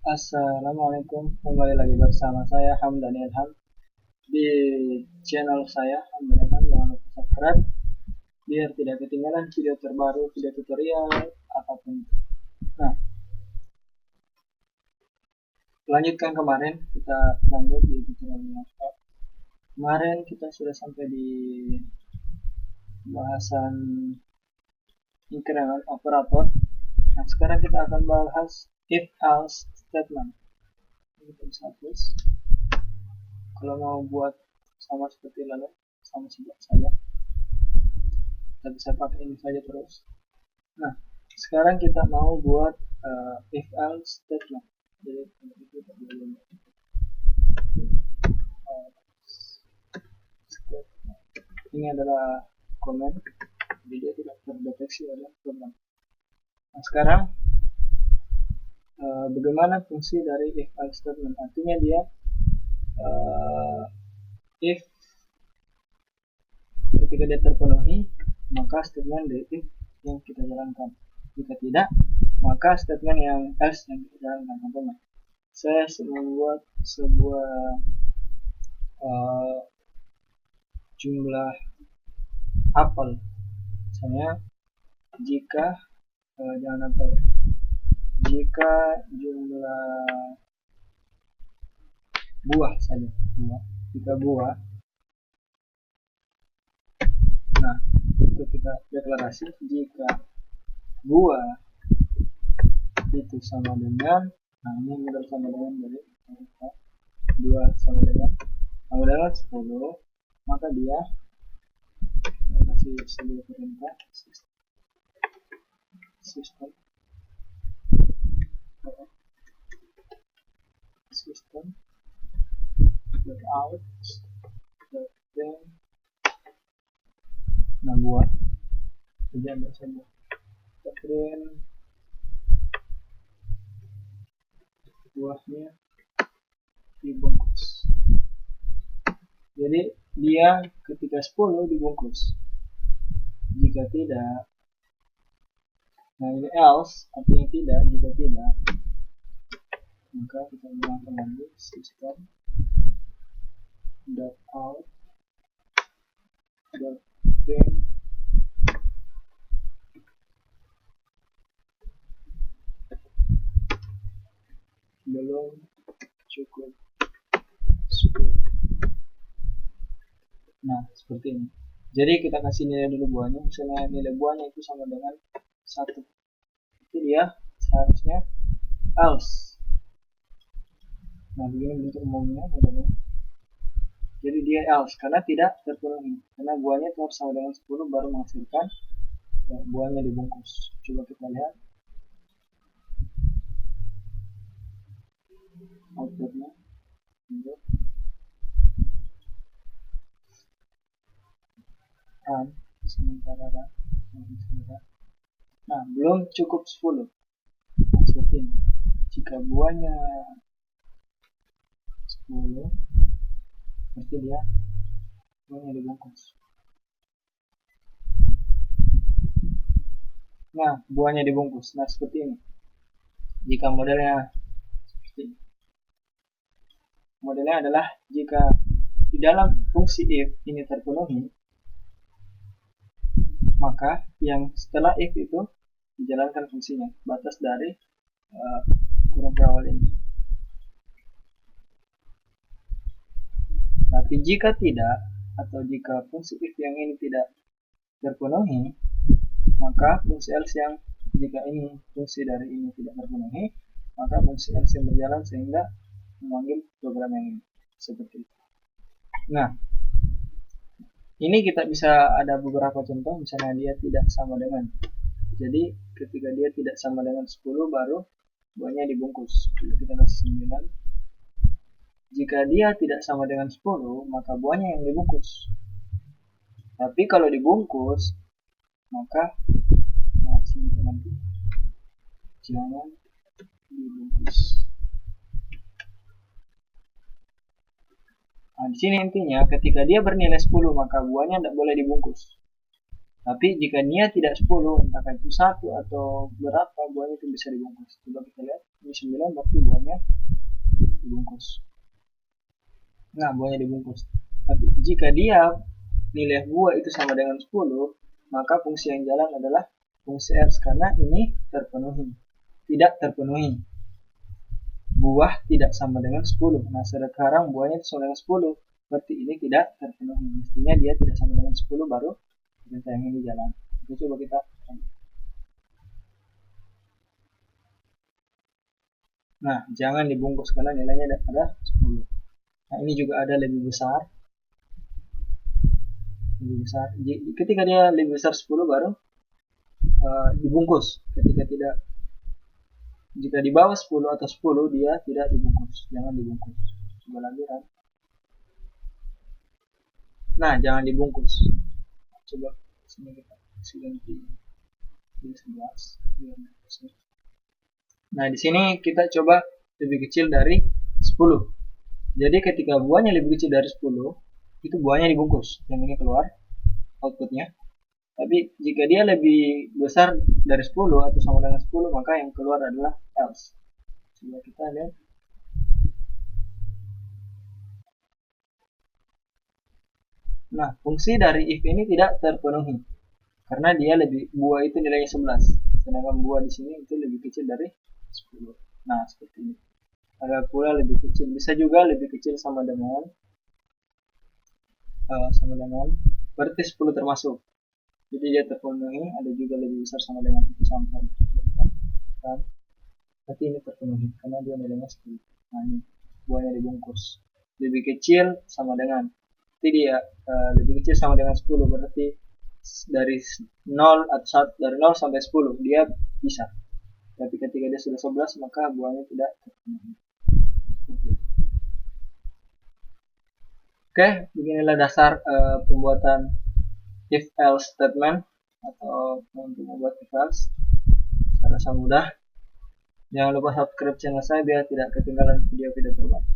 Assalamualaikum, kembali lagi bersama saya Hamdan Ilham di channel saya Hamdan Ilham. Jangan lupa subscribe biar tidak ketinggalan video terbaru, video tutorial apapun. Nah, lanjutkan kemarin, kita lanjut di tutorialnya. Kemarin kita sudah sampai di bahasan increment operator. Nah, sekarang kita akan bahas if else statement. Kita bisa hapus. Kalau mau buat sama seperti lalu, sama saja. Kita bisa pakai ini saja terus. Nah, sekarang kita mau buat if else statement. Jadi ini adalah komen, jadi dia tidak terdeteksi oleh program. Nah, sekarang bagaimana fungsi dari if else statement? Artinya dia if ketika dia terpenuhi, maka statement dari if yang kita jalankan. Jika tidak, maka statement yang else yang kita jalankan. Contohnya, saya membuat sebuah jumlah apel. Misalnya, jika jangan apel, jika jumlah buah saja, jika buah. Nah, itu kita deklarasi jika buah itu sama dengan, nah ini model sama dengan dari 2 sama dengan 10, maka dia kasih sebuah perintah sistem out then nah buat saja ambil saja print buahnya dibungkus. Jadi dia ketika 10 dibungkus, jika tidak, nah ini else artinya tidak, jika tidak maka kita gunakan lagi system dot out dot print belum cukup 10. Nah, seperti ini. Jadi kita kasih nilai dulu buahnya. Misalnya nilai buahnya itu sama dengan 1. Itu dia seharusnya else. Nah, begini bentuk umumnya modelnya. Jadi dia else karena tidak terpenuhi. Karena buahnya itu harus sama dengan 10 baru menghasilkan buahnya dibungkus. Coba kita lihat outputnya. Sementara nah belum cukup 10. Nah, seperti ini. Jika buahnya 10 berarti dia buahnya dibungkus. Nah, buahnya dibungkus. Nah, seperti ini. Jika modelnya seperti ini. Modelnya adalah jika di dalam fungsi if ini terpenuhi, maka yang setelah if itu dijalankan fungsinya, batas dari kurung berawal ini. Tapi jika tidak, atau jika fungsi if yang ini tidak terpenuhi, maka fungsi else yang jika ini fungsi dari ini tidak terpenuhi, maka fungsi else yang berjalan sehingga memanggil program yang ini. Seperti itu. Nah, ini kita bisa ada beberapa contoh, misalnya dia tidak sama dengan. Jadi ketika dia tidak sama dengan 10 baru buahnya dibungkus. Jadi kita kasih 9. Jika dia tidak sama dengan 10, maka buahnya yang dibungkus. Tapi kalau dibungkus, maka sini nanti jangan dibungkus. Nah, di sini intinya ketika dia bernilai 10 maka buahnya tidak boleh dibungkus. Tapi jika dia tidak 10, entah itu 1 atau berapa, buahnya itu bisa dibungkus. Coba kita lihat, ini 9 berarti buahnya dibungkus. Nah, buahnya dibungkus. Tapi jika dia nilai buah itu sama dengan 10, maka fungsi yang jalan adalah fungsi else karena ini terpenuhi. Tidak terpenuhi. Buah tidak sama dengan 10. Nah, sekarang buahnya sama dengan 10. Berarti ini tidak terpenuhi. Mestinya dia tidak sama dengan 10 baru perintah yang ini jalan. Itu coba kita. Nah, jangan dibungkus karena nilainya ada 10. Nah, ini juga ada lebih besar. Lebih besar. Ketika dia lebih besar 10 baru dibungkus. Ketika tidak, jika di bawah 10 atau 10 dia tidak dibungkus. Jangan dibungkus. Coba lagi kan. Nah, jangan dibungkus. Coba sini kita ganti 11. Nah, di sini kita coba lebih kecil dari 10. Jadi ketika buahnya lebih kecil dari 10, itu buahnya dibungkus. Yang ini keluar outputnya. Tapi jika dia lebih besar dari 10 atau sama dengan 10, maka yang keluar adalah else. Coba kita lihat. Nah, fungsi dari if ini tidak terpenuhi. Karena dia buah itu nilainya 11. Sedangkan buah di sini itu lebih kecil dari 10. Nah, seperti ini. Ada pula lebih kecil. Bisa juga lebih kecil sama dengan berarti 10 termasuk. Jadi dia terpenuhi. Ada juga lebih besar sama dengan itu sampai kan. Berarti ini terpenuhi karena dia nilainya 10. Nah, ini buahnya dibungkus. Lebih kecil sama dengan. Jadi dia lebih kecil sama dengan 10 berarti dari 0 atau dari 0 sampai 10 dia bisa. Tapi ketika dia sudah 11 maka buahnya tidak terpenuhi. Oke, beginilah dasar pembuatan if else statement atau untuk membuat if else secara mudah. Jangan lupa subscribe channel saya biar tidak ketinggalan video-video terbaru.